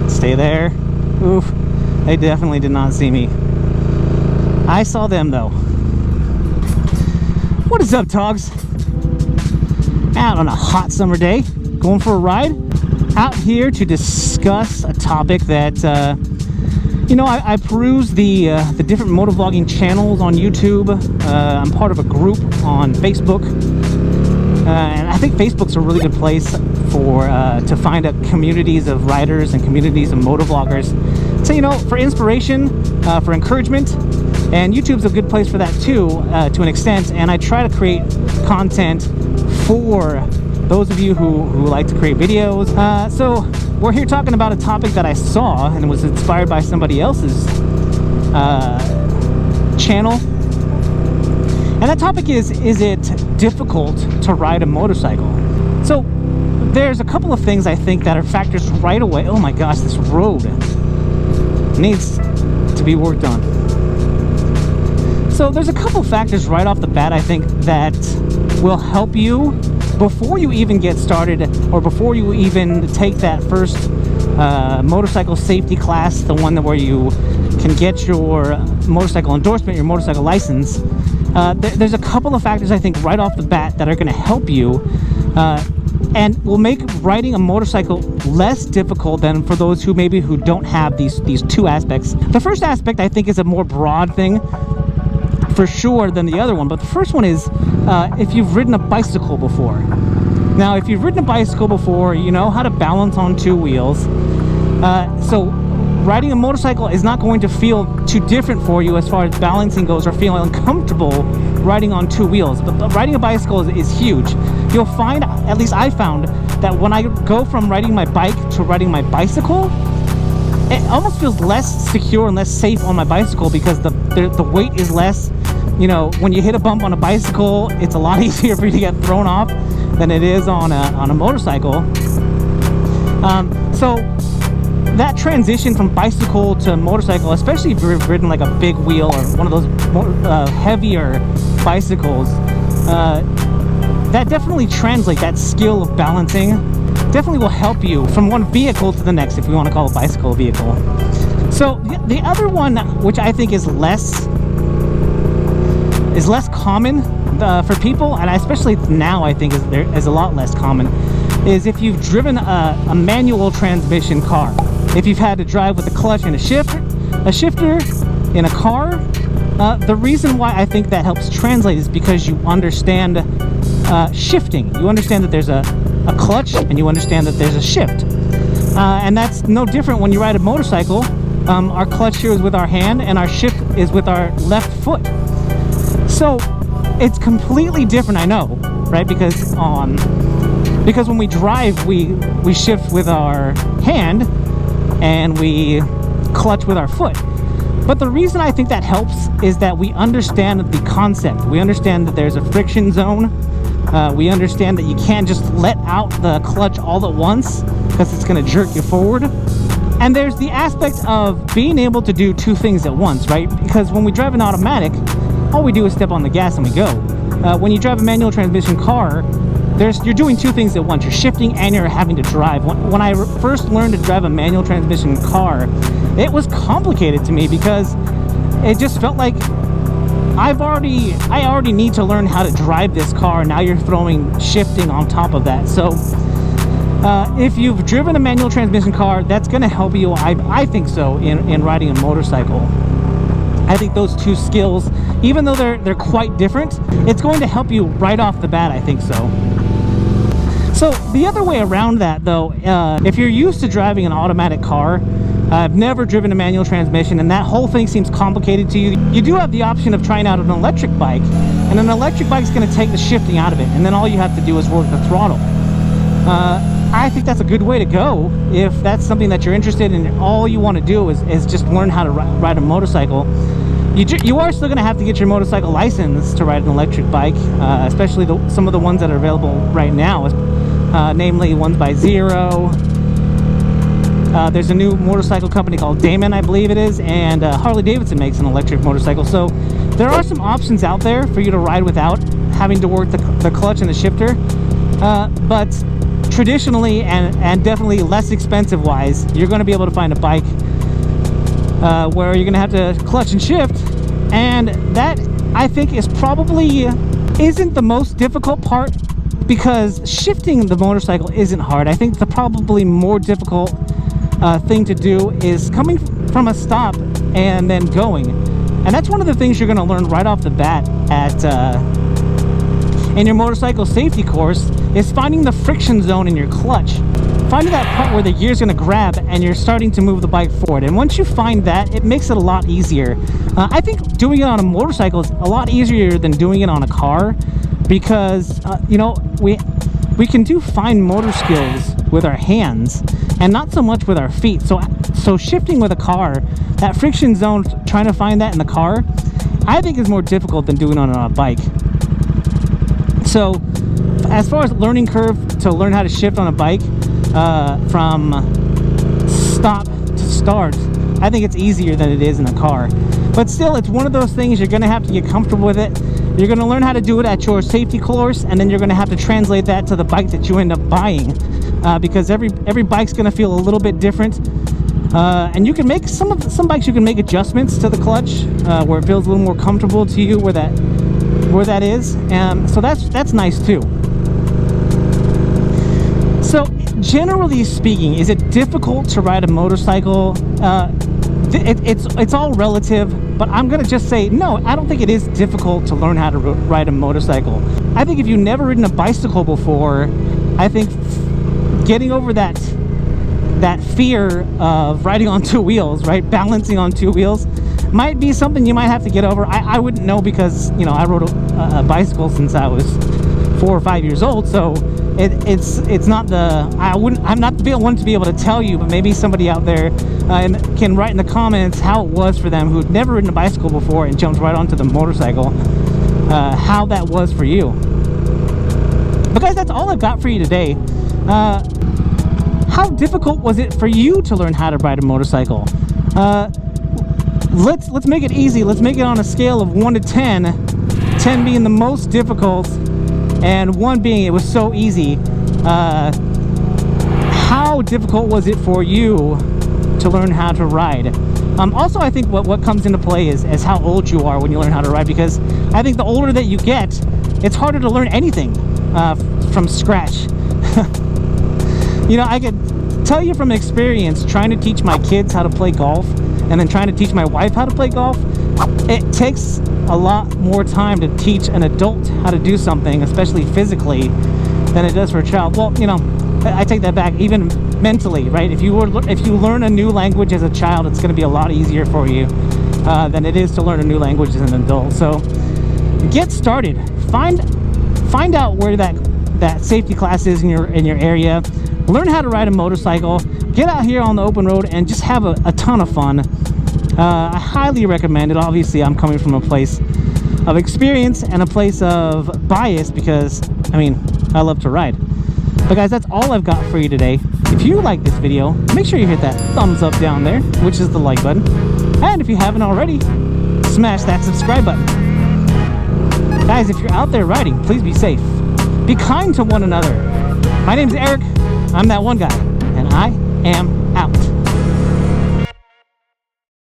Stay there. Oof, they definitely did not see me. I saw them though. What is up, T.O.Gs? Out on a hot summer day, going for a ride. Out here to discuss a topic that, you know, I peruse the different motovlogging channels on YouTube. I'm part of a group on Facebook. And I think Facebook's a really good place for to find communities of riders and communities of motovloggers. So, you know, for inspiration, for encouragement, and YouTube's a good place for that too, to an extent. And I try to create content for those of you who like to create videos. So we're here talking about a topic that I saw and was inspired by somebody else's channel. And that topic is it difficult to ride a motorcycle? So there's a couple of things I think that are factors right away. Oh my gosh, this road needs to be worked on. So there's a couple factors right off the bat I think that will help you before you even get started, or before you even take that first motorcycle safety class, the one where you can get your motorcycle endorsement, your motorcycle license. There's a couple of factors I think right off the bat that are going to help you and will make riding a motorcycle less difficult than for those who don't have these two aspects. The first aspect I think is a more broad thing for sure than the other one, but the first one is if you've ridden a bicycle before. Now, if you've ridden a bicycle before, you know how to balance on two wheels. So riding a motorcycle is not going to feel too different for you as far as balancing goes, or feeling uncomfortable riding on two wheels. But riding a bicycle is huge. You'll find, at least I found, that when I go from riding my bike to riding my bicycle, it almost feels less secure and less safe on my bicycle, because the weight is less. You know, when you hit a bump on a bicycle, it's a lot easier for you to get thrown off than it is on a motorcycle. So that transition from bicycle to motorcycle, especially if you've ridden like a big wheel or one of those heavier bicycles, that definitely translates, that skill of balancing definitely will help you from one vehicle to the next, if you want to call a bicycle a vehicle. So the other one, which I think is less common for people, and especially now I think is a lot less common, is if you've driven a manual transmission car. If you've had to drive with a clutch and a shifter in a car, the reason why I think that helps translate is because you understand shifting. You understand that there's a clutch, and you understand that there's a shift. And that's no different when you ride a motorcycle. Our clutch here is with our hand, and our shift is with our left foot. So it's completely different, I know, right? Because when we drive, we shift with our hand and we clutch with our foot. But the reason I think that helps is that we understand the concept. We understand that there's a friction zone. We understand that you can't just let out the clutch all at once, because it's going to jerk you forward. And there's the aspect of being able to do two things at once, right? Because when we drive an automatic, all we do is step on the gas and we go. When you drive a manual transmission car, you're doing two things at once. You're shifting and you're having to drive. When I first learned to drive a manual transmission car, it was complicated to me, because it just felt like I already need to learn how to drive this car. Now you're throwing shifting on top of that. So if you've driven a manual transmission car, that's going to help you, I think so, in riding a motorcycle. I think those two skills, even though they're quite different, it's going to help you right off the bat, I think so. So the other way around that, though, if you're used to driving an automatic car, I've never driven a manual transmission, and that whole thing seems complicated to you, you do have the option of trying out an electric bike, and an electric bike is going to take the shifting out of it, and then all you have to do is work the throttle. I think that's a good way to go if that's something that you're interested in. All you want to do is just learn how to ride a motorcycle. You are still going to have to get your motorcycle license to ride an electric bike, especially some of the ones that are available right now, namely ones by Zero. There's a new motorcycle company called Damon, I believe it is, and Harley Davidson makes an electric motorcycle. So There are some options out there for you to ride without having to work the clutch and the shifter, but traditionally and definitely less expensive wise, you're going to be able to find a bike where you're going to have to clutch and shift, and that I think is probably isn't the most difficult part, because shifting the motorcycle isn't hard. I think the probably more difficult thing to do is coming from a stop and then going, and that's one of the things you're going to learn right off the bat at in your motorcycle safety course, is finding the friction zone in your clutch, finding that part where the gear's going to grab and you're starting to move the bike forward. And once you find that, it makes it a lot easier. I think doing it on a motorcycle is a lot easier than doing it on a car, because you know, we can do fine motor skills with our hands and not so much with our feet. So shifting with a car, that friction zone, trying to find that in the car, I think is more difficult than doing it on a bike. So as far as learning curve to learn how to shift on a bike from stop to start, I think it's easier than it is in a car. But still, it's one of those things you're going to have to get comfortable with it. You're going to learn how to do it at your safety course, and then you're going to have to translate that to the bike that you end up buying, because every bike's going to feel a little bit different. And you can make some bikes, you can make adjustments to the clutch where it feels a little more comfortable to you where that is, and so that's nice too. So generally speaking, is it difficult to ride a motorcycle? It's all relative, but I'm gonna just say no, I don't think it is difficult to learn how to ride a motorcycle. I think if you've never ridden a bicycle before, I think getting over that fear of riding on two wheels, right, balancing on two wheels, might be something you might have to get over. I wouldn't know, because you know, I rode a bicycle since I was 4 or 5 years old, so it's not the I'm not the one to be able to tell you, but maybe somebody out there can write in the comments how it was for them who'd never ridden a bicycle before and jumped right onto the motorcycle, how that was for you. But guys, that's all I've got for you today. How difficult was it for you to learn how to ride a motorcycle? Let's make it easy. Let's make it on a scale of 1 to 10, 10 being the most difficult and 1 being it was so easy. How difficult was it for you to learn how to ride? Also, I think what comes into play is how old you are when you learn how to ride, because I think the older that you get, it's harder to learn anything from scratch. You know, I could tell you from experience, trying to teach my kids how to play golf and then trying to teach my wife how to play golf, it takes a lot more time to teach an adult how to do something, especially physically, than it does for a child. Well, you know, I take that back, even mentally, right? If you learn a new language as a child, it's going to be a lot easier for you than it is to learn a new language as an adult. So get started. Find out where that safety class is in your area. Learn how to ride a motorcycle. Get out here on the open road and just have a ton of fun. I highly recommend it. Obviously, I'm coming from a place of experience and a place of bias, because I mean, I love to ride. But guys, that's all I've got for you today. If you like this video, make sure you hit that thumbs up down there, which is the like button. And if you haven't already, smash that subscribe button. Guys, if you're out there riding, please be safe. Be kind to one another. My name's Eric. I'm that one guy, and I am